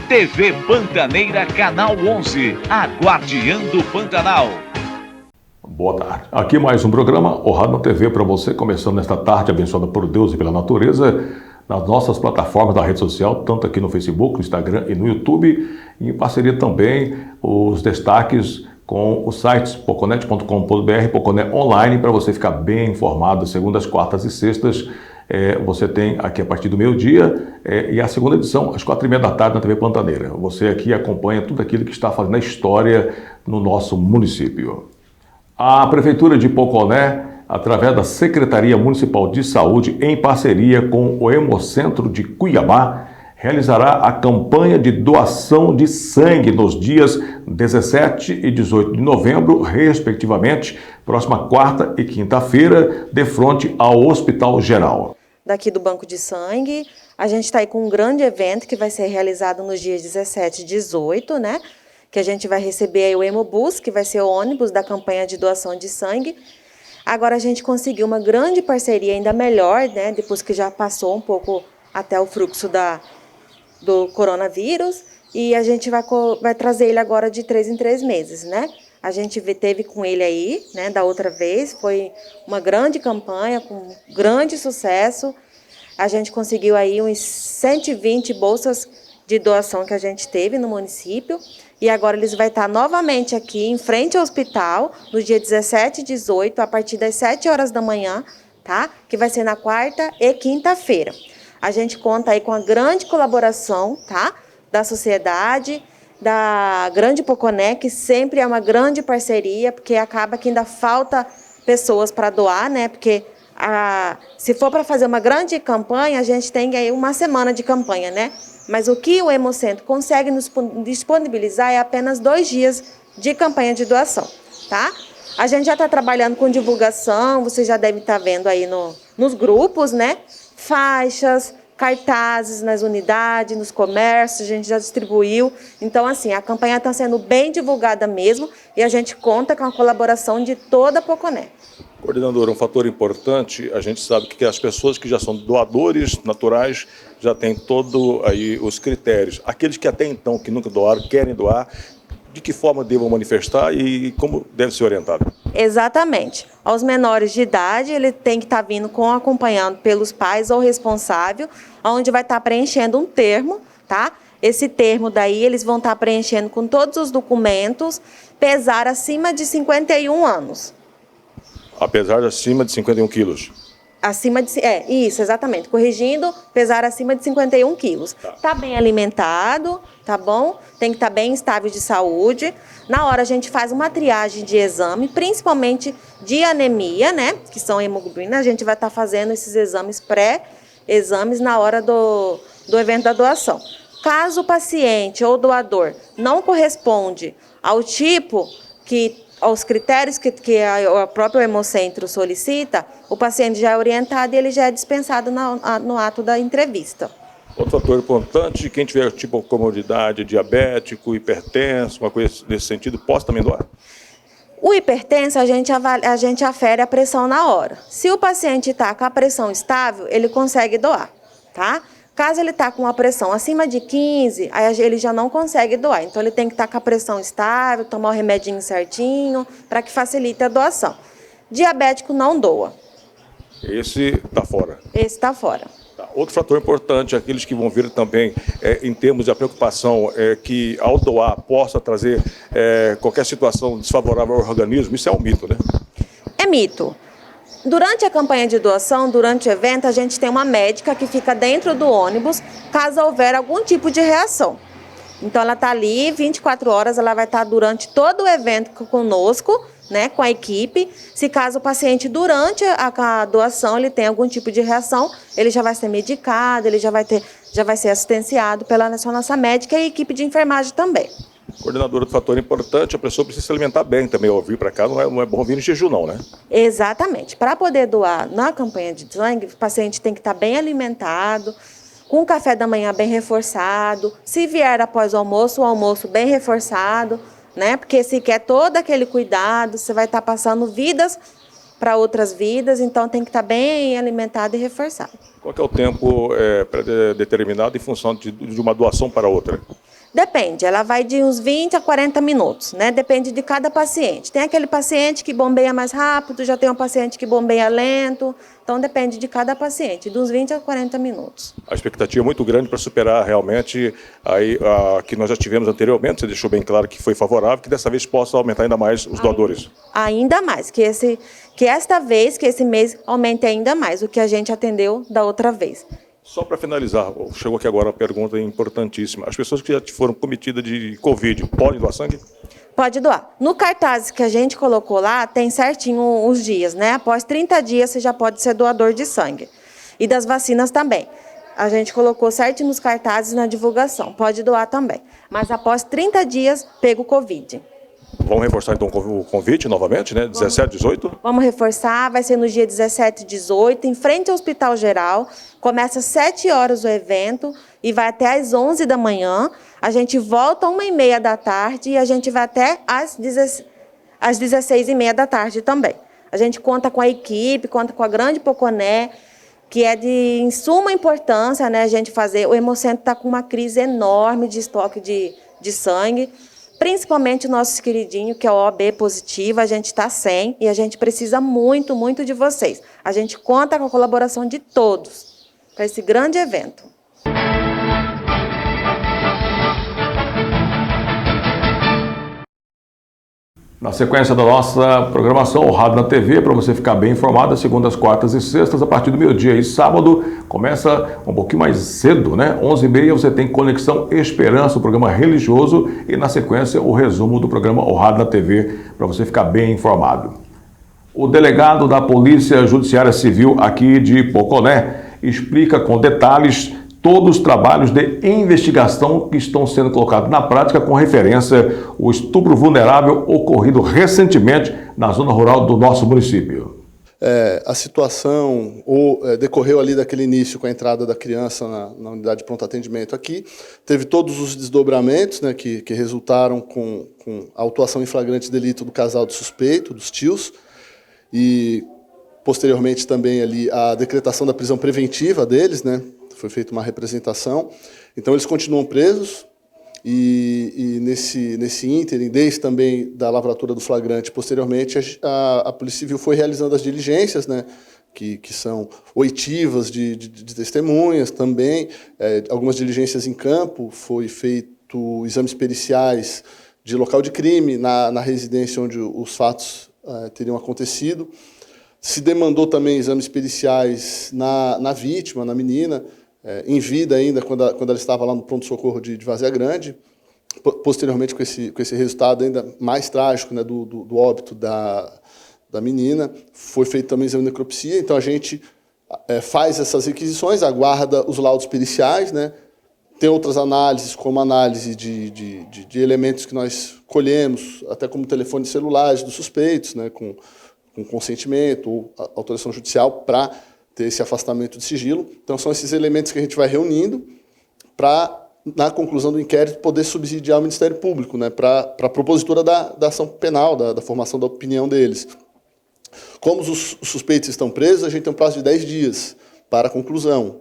TV Pantaneira, Canal 11, a Guardiã do Pantanal. Boa tarde. Aqui mais um programa, o Rádio TV para você, começando nesta tarde abençoada por Deus e pela natureza, nas nossas plataformas da rede social, tanto aqui no Facebook, no Instagram e no YouTube, e em parceria também os destaques com os sites poconet.com.br, Poconet Online, para você ficar bem informado, segundas, quartas e sextas. Você tem aqui a partir do meio-dia e a segunda edição, às 4h30 da tarde na TV Pantaneira. Você aqui acompanha tudo aquilo que está fazendo a história no nosso município. A Prefeitura de Poconé, através da Secretaria Municipal de Saúde, em parceria com o Hemocentro de Cuiabá, realizará a campanha de doação de sangue nos dias 17 e 18 de novembro, respectivamente, próxima quarta e quinta-feira, de frente ao Hospital Geral. Daqui do Banco de Sangue, a gente está aí com um grande evento que vai ser realizado nos dias 17 e 18, né? Que a gente vai receber aí o Hemobus, que vai ser o ônibus da campanha de doação de sangue. Agora a gente conseguiu uma grande parceria ainda melhor, né? Depois que já passou um pouco até o fluxo do coronavírus, e a gente vai trazer ele agora de 3 em 3 meses, né? A gente teve com ele aí, né, da outra vez, foi uma grande campanha, com grande sucesso. A gente conseguiu aí uns 120 bolsas de doação que a gente teve no município, e agora eles vão estar novamente aqui em frente ao hospital, no dia 17 e 18, a partir das 7 horas da manhã, tá? Que vai ser na quarta e quinta-feira. A gente conta aí com a grande colaboração, tá? Da sociedade, da Grande Poconé, que sempre é uma grande parceria, porque acaba que ainda falta pessoas para doar, né? Porque se for para fazer uma grande campanha, a gente tem aí uma semana de campanha, né? Mas o que o Hemocentro consegue nos disponibilizar é apenas 2 dias de campanha de doação, tá? A gente já está trabalhando com divulgação, vocês já devem estar vendo aí nos grupos, né? Faixas, cartazes nas unidades, nos comércios, a gente já distribuiu. Então, assim, a campanha está sendo bem divulgada mesmo e a gente conta com a colaboração de toda a Poconé. Coordenadora, um fator importante, a gente sabe que as pessoas que já são doadores naturais já têm todos aí os critérios. Aqueles que até então, que nunca doaram, querem doar, de que forma devam manifestar e como deve ser orientado? Exatamente. Aos menores de idade, ele tem que estar vindo acompanhado pelos pais ou responsável, onde vai estar preenchendo um termo, tá? Esse termo daí eles vão estar preenchendo com todos os documentos, pesar acima de 51 anos. Apesar de acima de 51 quilos. Acima de... isso, exatamente. Corrigindo, pesar acima de 51 quilos. Tá bem alimentado, tá bom? Tem que estar bem estável de saúde. Na hora a gente faz uma triagem de exame, principalmente de anemia, né? Que são hemoglobina. A gente vai estar fazendo esses exames pré-exames na hora do evento da doação. Caso o paciente ou doador não corresponde ao tipo aos critérios que o próprio Hemocentro solicita, o paciente já é orientado e ele já é dispensado no ato da entrevista. Outro fator importante, quem tiver tipo comorbidade, diabético, hipertenso, uma coisa nesse sentido, possa também doar? O hipertenso, a gente afere a pressão na hora. Se o paciente está com a pressão estável, ele consegue doar, tá? Caso ele está com uma pressão acima de 15, aí ele já não consegue doar. Então, ele tem que estar com a pressão estável, tomar o remedinho certinho, para que facilite a doação. Diabético não doa. Esse está fora? Esse está fora. Tá. Outro fator importante, aqueles que vão vir também, em termos de preocupação, que ao doar possa trazer qualquer situação desfavorável ao organismo, isso é um mito, né? É mito. Durante a campanha de doação, durante o evento, a gente tem uma médica que fica dentro do ônibus, caso houver algum tipo de reação. Então, ela está ali 24 horas, ela vai estar durante todo o evento conosco, né, com a equipe. Se caso o paciente, durante a doação, ele tem algum tipo de reação, ele já vai ser medicado, ele já vai ser assistenciado pela nossa médica e a equipe de enfermagem também. Coordenadora, do fator importante, a pessoa precisa se alimentar bem também. Ao vir para cá, não é bom vir em jejum, não, né? Exatamente. Para poder doar na campanha de sangue, o paciente tem que estar bem alimentado, com o café da manhã bem reforçado. Se vier após o almoço bem reforçado, né? Porque se quer todo aquele cuidado, você vai estar passando vidas para outras vidas, então tem que estar bem alimentado e reforçado. Qual que é o tempo pré-determinado em função de uma doação para outra? Depende, ela vai de uns 20 a 40 minutos, né? Depende de cada paciente. Tem aquele paciente que bombeia mais rápido, já tem um paciente que bombeia lento, então depende de cada paciente, dos 20 a 40 minutos. A expectativa é muito grande para superar realmente aí, a que nós já tivemos anteriormente, você deixou bem claro que foi favorável, que dessa vez possa aumentar ainda mais os doadores. Ainda mais, que esta vez, que esse mês aumente ainda mais o que a gente atendeu da outra vez. Só para finalizar, chegou aqui agora uma pergunta importantíssima. As pessoas que já foram cometidas de Covid podem doar sangue? Pode doar. No cartaz que a gente colocou lá, tem certinho os dias, né? Após 30 dias você já pode ser doador de sangue. E das vacinas também. A gente colocou certinho nos cartazes na divulgação. Pode doar também. Mas após 30 dias, pega o Covid. Vamos reforçar então o convite novamente, né? 17, 18? Vamos reforçar, vai ser no dia 17 e 18, em frente ao Hospital Geral. Começa às 7 horas o evento e vai até às 11 da manhã. A gente volta às 1h30 da tarde e a gente vai até às 16h30 da tarde também. A gente conta com a equipe, conta com a Grande Poconé, que é de suma importância, né, a gente fazer. O Hemocentro está com uma crise enorme de estoque de sangue. Principalmente o nosso queridinho, que é o OB positivo, a gente está sem e a gente precisa muito, muito de vocês. A gente conta com a colaboração de todos para esse grande evento. Na sequência da nossa programação, o Rádio na TV, para você ficar bem informado, segundas, quartas e sextas, a partir do meio-dia e sábado, começa um pouquinho mais cedo, né? 11h30 você tem Conexão Esperança, o programa religioso, e na sequência o resumo do programa O Rádio na TV, para você ficar bem informado. O delegado da Polícia Judiciária Civil aqui de Poconé explica com detalhes todos os trabalhos de investigação que estão sendo colocados na prática com referência ao estupro vulnerável ocorrido recentemente na zona rural do nosso município. A situação decorreu ali daquele início com a entrada da criança na unidade de pronto atendimento aqui, teve todos os desdobramentos, né, que resultaram com a autuação em flagrante delito do casal do suspeito, dos tios, e posteriormente também ali a decretação da prisão preventiva deles, né, foi feita uma representação. Então eles continuam presos e nesse ínterim, desde também da lavratura do flagrante, posteriormente a Polícia Civil foi realizando as diligências, né, que são oitivas de testemunhas também, algumas diligências em campo, foi feito exames periciais de local de crime na residência onde os fatos teriam acontecido. Se demandou também exames periciais na vítima, na menina, em vida ainda, quando ela estava lá no pronto-socorro de Várzea Grande. Posteriormente, com esse resultado ainda mais trágico, né, do óbito da menina, foi feito também exame de necropsia. Então, a gente faz essas requisições, aguarda os laudos periciais, né? Tem outras análises, como análise de elementos que nós colhemos, até como telefones celulares dos suspeitos, né, com consentimento ou autorização judicial para ter esse afastamento de sigilo. Então, são esses elementos que a gente vai reunindo para, na conclusão do inquérito, poder subsidiar o Ministério Público, né, para a propositura da ação penal, da formação da opinião deles. Como os suspeitos estão presos, a gente tem um prazo de 10 dias para a conclusão.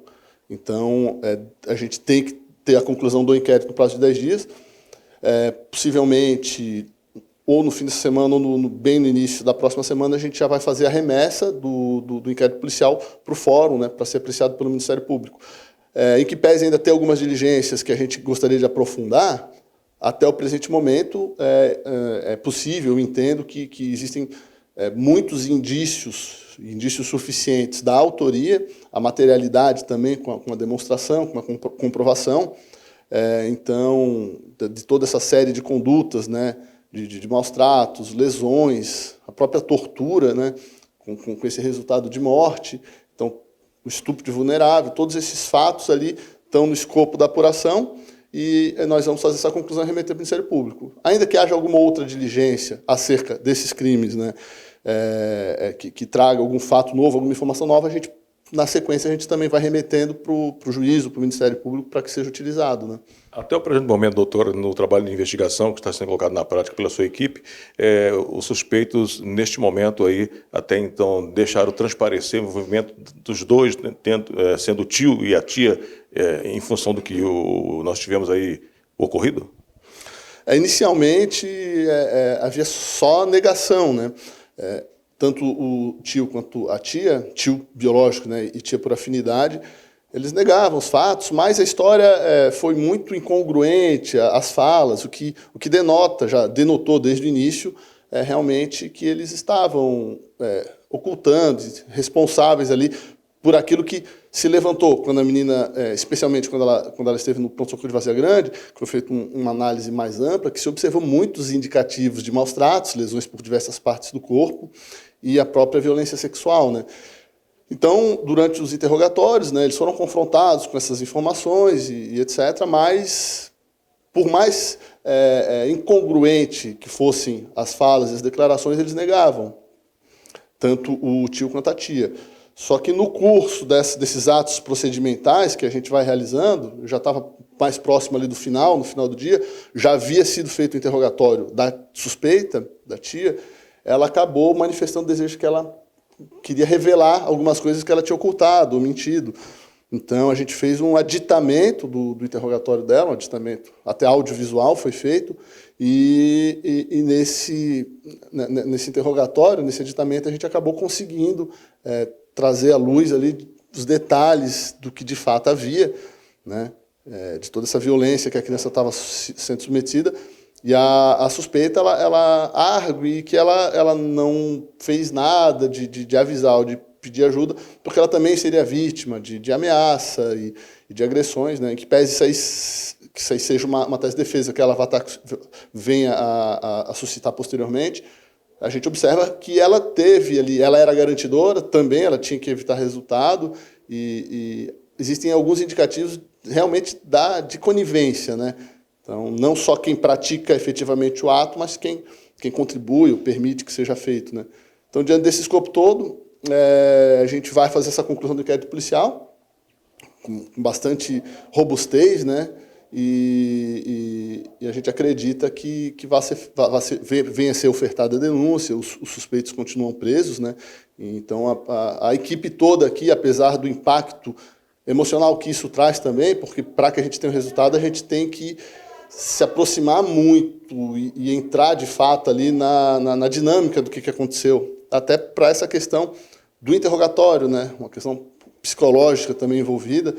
Então, a gente tem que ter a conclusão do inquérito no prazo de 10 dias, possivelmente ou no fim de semana, ou bem no início da próxima semana, a gente já vai fazer a remessa do inquérito policial para o fórum, né, para ser apreciado pelo Ministério Público. Em que pese ainda ter algumas diligências que a gente gostaria de aprofundar, até o presente momento é possível, eu entendo que existem muitos indícios suficientes da autoria, a materialidade também com a demonstração, com a comprovação, então, de toda essa série de condutas, né, de maus tratos, lesões, a própria tortura, né, com esse resultado de morte, então, o estupro de vulnerável, todos esses fatos ali estão no escopo da apuração e nós vamos fazer essa conclusão e remeter ao Ministério Público. Ainda que haja alguma outra diligência acerca desses crimes, né, que traga algum fato novo, alguma informação nova, na sequência a gente também vai remetendo para o juízo, para o Ministério Público, para que seja utilizado, né? Até o presente momento, doutor, no trabalho de investigação que está sendo colocado na prática pela sua equipe, os suspeitos, neste momento aí, até então, deixaram transparecer o envolvimento dos dois, né, sendo o tio e a tia, em função do que nós tivemos aí ocorrido? Inicialmente, havia só negação, né? Tanto o tio quanto a tia, tio biológico, né, e tia por afinidade, eles negavam os fatos, mas a história foi muito incongruente, as falas, o que denota, já denotou desde o início, realmente que eles estavam ocultando, responsáveis ali por aquilo que se levantou quando a menina, especialmente quando ela esteve no pronto-socorro de Várzea Grande, que foi feita uma análise mais ampla, que se observou muitos indicativos de maus tratos, lesões por diversas partes do corpo e a própria violência sexual, né? Então, durante os interrogatórios, né, eles foram confrontados com essas informações e etc., mas, por mais incongruente que fossem as falas e as declarações, eles negavam, tanto o tio quanto a tia. Só que no curso desses atos procedimentais que a gente vai realizando, já estava mais próximo ali do final, no final do dia, já havia sido feito o interrogatório da suspeita, da tia, ela acabou manifestando o desejo que ela queria revelar algumas coisas que ela tinha ocultado ou mentido. Então, a gente fez um aditamento do interrogatório dela, um aditamento até audiovisual foi feito, e nesse interrogatório, nesse aditamento, a gente acabou conseguindo trazer à luz ali os detalhes do que de fato havia, né, de toda essa violência que a criança estava sendo submetida. E a suspeita, ela argue que ela não fez nada de avisar ou de pedir ajuda, porque ela também seria vítima de ameaça e de agressões, né, em que pese que isso aí seja uma tese de defesa que ela venha a suscitar posteriormente. A gente observa que ela teve ali, ela era garantidora também, ela tinha que evitar resultado, e existem alguns indicativos realmente de conivência, né? Então, não só quem pratica efetivamente o ato, mas quem contribui ou permite que seja feito, né? Então, diante desse escopo todo, a gente vai fazer essa conclusão do inquérito policial, com bastante robustez, né? E a gente acredita que venha a ser ofertada a denúncia, os suspeitos continuam presos, né? Então, a equipe toda aqui, apesar do impacto emocional que isso traz também, porque para que a gente tenha um resultado, a gente tem que se aproximar muito e entrar, de fato, ali na dinâmica do que aconteceu, até para essa questão do interrogatório, né? Uma questão psicológica também envolvida,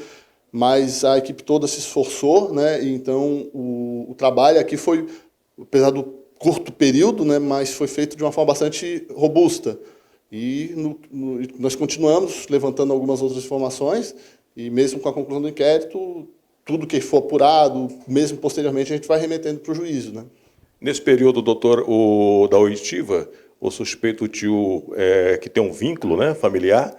mas a equipe toda se esforçou, né? E então o trabalho aqui foi, apesar do curto período, né, mas foi feito de uma forma bastante robusta. E nós continuamos levantando algumas outras informações, e mesmo com a conclusão do inquérito, tudo que for apurado, mesmo posteriormente, a gente vai remetendo para o juízo, né? Nesse período, doutor, da oitiva, o suspeito, o tio, que tem um vínculo, né, familiar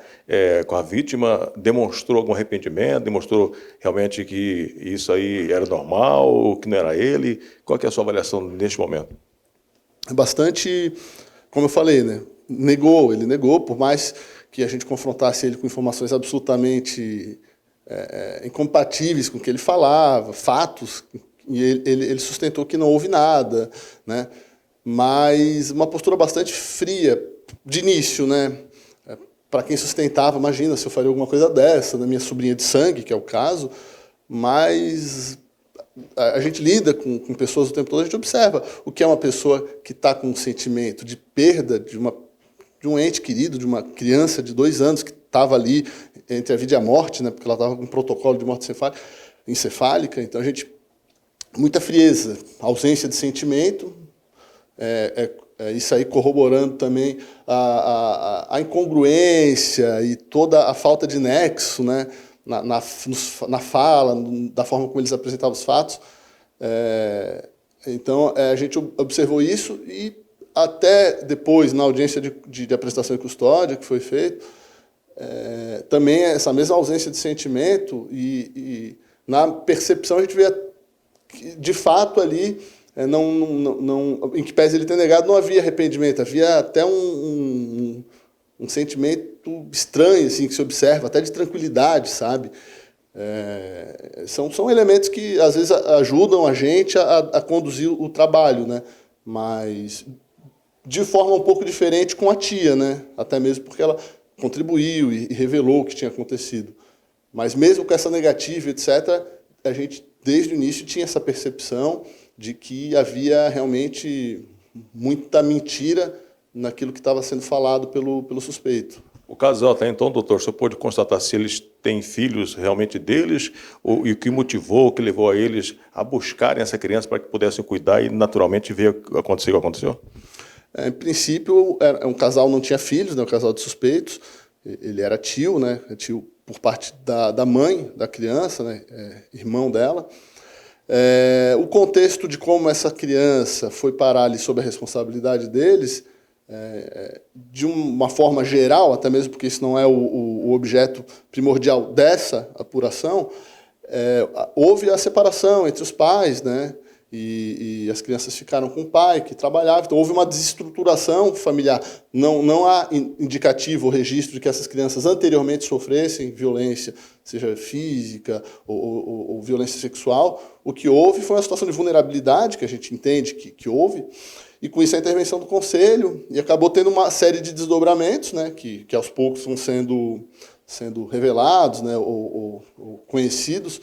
com a vítima, demonstrou algum arrependimento, demonstrou realmente que isso aí era normal, que não era ele? Qual que é a sua avaliação neste momento? Bastante, como eu falei, né? Ele negou, por mais que a gente confrontasse ele com informações absolutamente incompatíveis com o que ele falava, fatos, e ele sustentou que não houve nada, né? Mas uma postura bastante fria, de início, né? Para quem sustentava, imagina se eu faria alguma coisa dessa, na minha sobrinha de sangue, que é o caso, mas a gente lida com pessoas o tempo todo, a gente observa o que é uma pessoa que está com um sentimento de perda de um ente querido, de uma criança de 2 anos que estava ali entre a vida e a morte, né? Porque ela estava com um protocolo de morte encefálica, então a gente, muita frieza, ausência de sentimento, isso aí corroborando também a incongruência e toda a falta de nexo, né, na fala, da forma como eles apresentavam os fatos. Então, a gente observou isso e até depois, na audiência de apresentação e custódia que foi feito, também essa mesma ausência de sentimento e na percepção a gente vê que, de fato, ali, em que pese ele ter negado, não havia arrependimento, havia até um sentimento estranho, assim, que se observa, até de tranquilidade, sabe? São elementos que, às vezes, ajudam a gente a conduzir o trabalho, né? Mas de forma um pouco diferente com a tia, né? Até mesmo porque ela contribuiu e revelou o que tinha acontecido. Mas mesmo com essa negativa, etc., a gente desde o início, tinha essa percepção de que havia realmente muita mentira naquilo que estava sendo falado pelo suspeito. O casal até então, doutor, o senhor pôde constatar se eles têm filhos realmente deles e o que motivou, o que levou a eles a buscarem essa criança para que pudessem cuidar e naturalmente ver acontecer o que aconteceu? Em princípio, um casal não tinha filhos, né, um casal de suspeitos. Ele era tio, né, tio por parte da mãe da criança, né, irmão dela. O contexto de como essa criança foi parar ali sob a responsabilidade deles, de uma forma geral, até mesmo porque isso não é o objeto primordial dessa apuração, houve a separação entre os pais, né? E as crianças ficaram com o pai, que trabalhava, então houve uma desestruturação familiar. Não há indicativo ou registro de que essas crianças anteriormente sofressem violência, seja física ou violência sexual. O que houve foi uma situação de vulnerabilidade, que a gente entende que houve, e com isso a intervenção do Conselho, e acabou tendo uma série de desdobramentos, né, que aos poucos vão sendo revelados, né, ou conhecidos.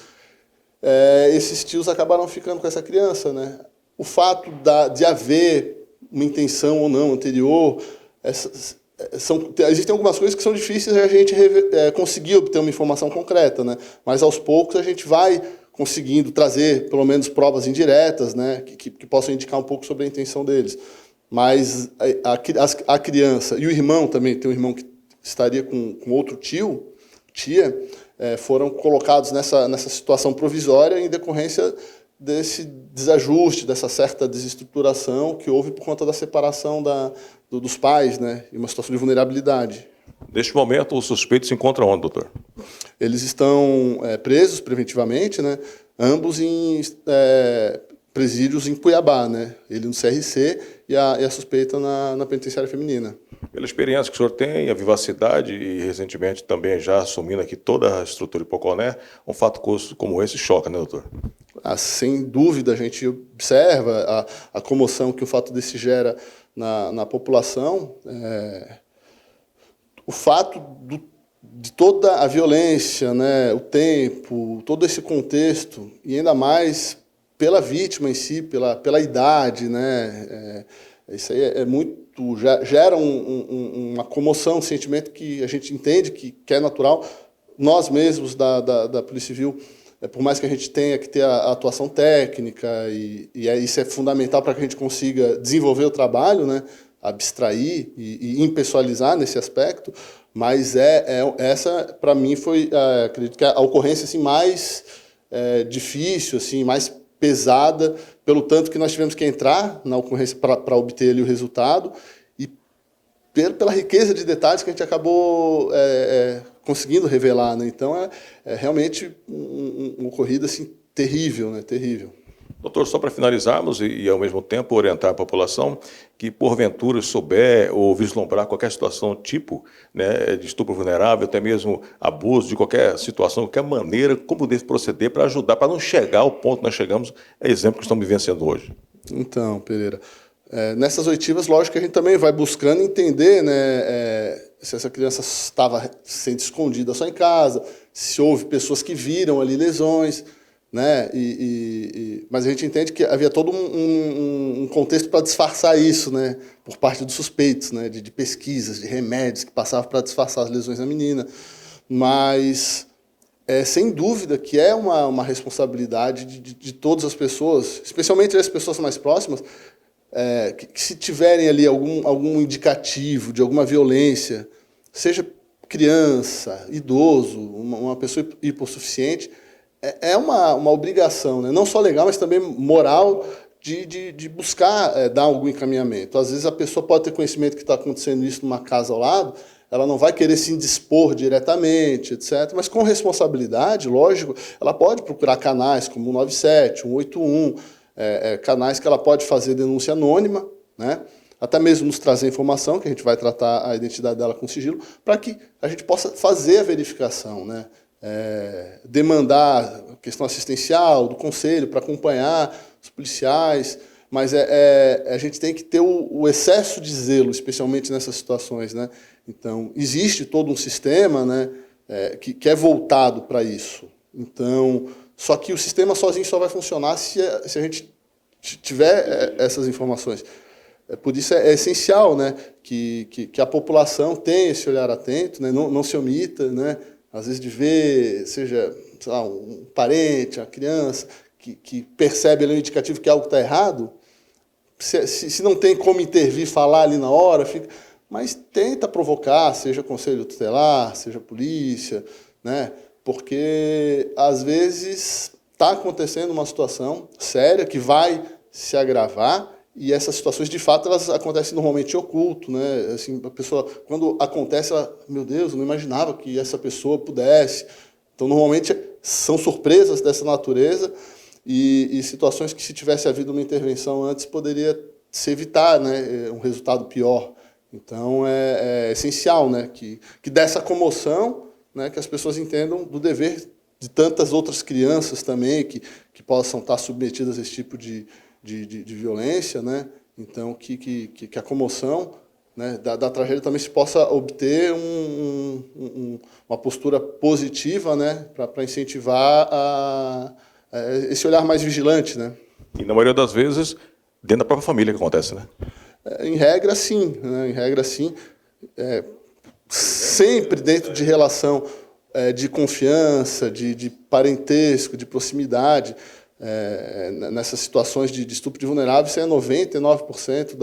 Esses tios acabaram ficando com essa criança, né? O fato de haver uma intenção ou não anterior, existem algumas coisas que são difíceis de a gente conseguir obter uma informação concreta, né? Mas aos poucos a gente vai conseguindo trazer pelo menos provas indiretas, né? Que possam indicar um pouco sobre a intenção deles. Mas a criança e o irmão também, tem um irmão que estaria com outro tia, foram colocados nessa situação provisória em decorrência desse desajuste, dessa certa desestruturação que houve por conta da separação dos pais, né, e uma situação de vulnerabilidade. Neste momento, o suspeito se encontra onde, doutor? Eles estão presos preventivamente, né, ambos em presídios em Cuiabá, né, ele no CRC e a suspeita na penitenciária feminina. Pela experiência que o senhor tem, a vivacidade e recentemente também já assumindo aqui toda a estrutura de Poconé, um fato como esse choca, né, doutor? Sem dúvida, a gente observa a comoção que o fato desse gera na população. O fato de toda a violência, né, o tempo, todo esse contexto, e ainda mais pela vítima em si, pela idade, né, isso aí gera uma comoção, um sentimento que a gente entende que é natural. Nós mesmos da Polícia Civil, por mais que a gente tenha que ter a atuação técnica, isso é fundamental para que a gente consiga desenvolver o trabalho, né, abstrair e impessoalizar nesse aspecto, mas essa, para mim, foi, acredito que a ocorrência assim, mais difícil, assim, mais pesada, pelo tanto que nós tivemos que entrar na ocorrência para obter ali o resultado e pela riqueza de detalhes que a gente acabou conseguindo revelar, né? Então, é realmente uma ocorrida assim, terrível, né? Terrível. Doutor, só para finalizarmos e ao mesmo tempo orientar a população que, porventura, souber ou vislumbrar qualquer situação tipo, né, de estupro vulnerável, até mesmo abuso, de qualquer situação, de qualquer maneira, como deve proceder para ajudar, para não chegar ao ponto que nós chegamos, exemplo que estamos vivenciando hoje. Então, Pereira, nessas oitivas, lógico que a gente também vai buscando entender, né, se essa criança estava sendo escondida só em casa, se houve pessoas que viram ali lesões, né? Mas a gente entende que havia todo um contexto para disfarçar isso, né? Por parte dos suspeitos, né? De pesquisas, de remédios que passavam para disfarçar as lesões da menina. Mas, sem dúvida, que é uma responsabilidade de todas as pessoas, especialmente as pessoas mais próximas, que se tiverem ali algum indicativo de alguma violência, seja criança, idoso, uma pessoa hipossuficiente, é uma obrigação, né? Não só legal, mas também moral, de buscar dar algum encaminhamento. Às vezes a pessoa pode ter conhecimento que está acontecendo isso numa casa ao lado, ela não vai querer se indispor diretamente, etc. Mas com responsabilidade, lógico, ela pode procurar canais como o 97, 181, canais que ela pode fazer denúncia anônima, né? Até mesmo nos trazer informação, que a gente vai tratar a identidade dela com sigilo, para que a gente possa fazer a verificação, né? Demandar a questão assistencial do conselho para acompanhar os policiais, mas a gente tem que ter o excesso de zelo, especialmente nessas situações, né? Então, existe todo um sistema, né, que é voltado para isso. Então, Só que o sistema sozinho só vai funcionar se a gente tiver essas informações. Por isso é essencial, né, que a população tenha esse olhar atento, né, não se omita, né, às vezes de ver, seja, sei lá, um parente, uma criança, que percebe ali um indicativo que algo está errado, se não tem como intervir, falar ali na hora, mas tenta provocar, seja conselho tutelar, seja polícia, né, porque às vezes está acontecendo uma situação séria que vai se agravar. E essas situações, de fato, elas acontecem normalmente oculto, né? Assim, a pessoa, quando acontece, ela, meu Deus, eu não imaginava que essa pessoa pudesse. Então, normalmente, são surpresas dessa natureza e situações que, se tivesse havido uma intervenção antes, poderia se evitar, né? Um resultado pior. Então, é essencial, né? Que dessa comoção, né? Que as pessoas entendam do dever de tantas outras crianças também que possam estar submetidas a esse tipo de violência, né? Então, que a comoção, né, da tragédia também se possa obter uma postura positiva, né, para incentivar esse olhar mais vigilante, né? E, na maioria das vezes, dentro da própria família que acontece, né? Em regra, sim. Né? Em regra, sim. Sempre dentro de relação de confiança, de parentesco, de proximidade. Nessas situações de estupro de vulnerável, isso é 99%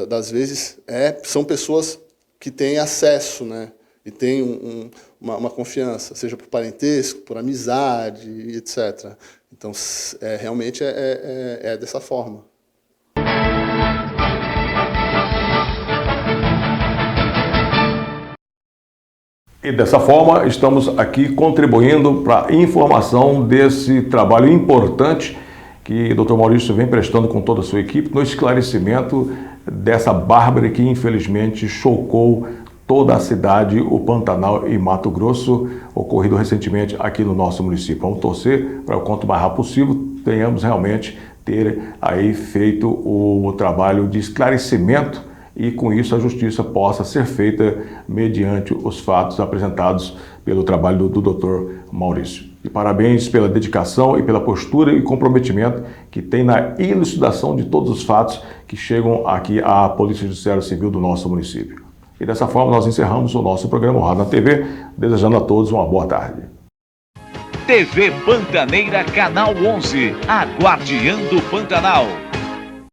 das vezes são pessoas que têm acesso, né? E têm uma confiança, seja por parentesco, por amizade, etc. Então, realmente é dessa forma. E dessa forma, estamos aqui contribuindo para a informação desse trabalho importante que o Dr. Maurício vem prestando com toda a sua equipe no esclarecimento dessa bárbara que, infelizmente, chocou toda a cidade, o Pantanal e Mato Grosso, ocorrido recentemente aqui no nosso município. Vamos torcer para o quanto mais rápido possível tenhamos realmente ter aí feito o trabalho de esclarecimento e com isso a justiça possa ser feita mediante os fatos apresentados pelo trabalho do Dr. Maurício. E parabéns pela dedicação e pela postura e comprometimento que tem na elucidação de todos os fatos que chegam aqui à Polícia Judiciária Civil do nosso município. E dessa forma nós encerramos o nosso programa Rádio na TV, desejando a todos uma boa tarde. TV Pantaneira, Canal 11, a Guardiã do Pantanal.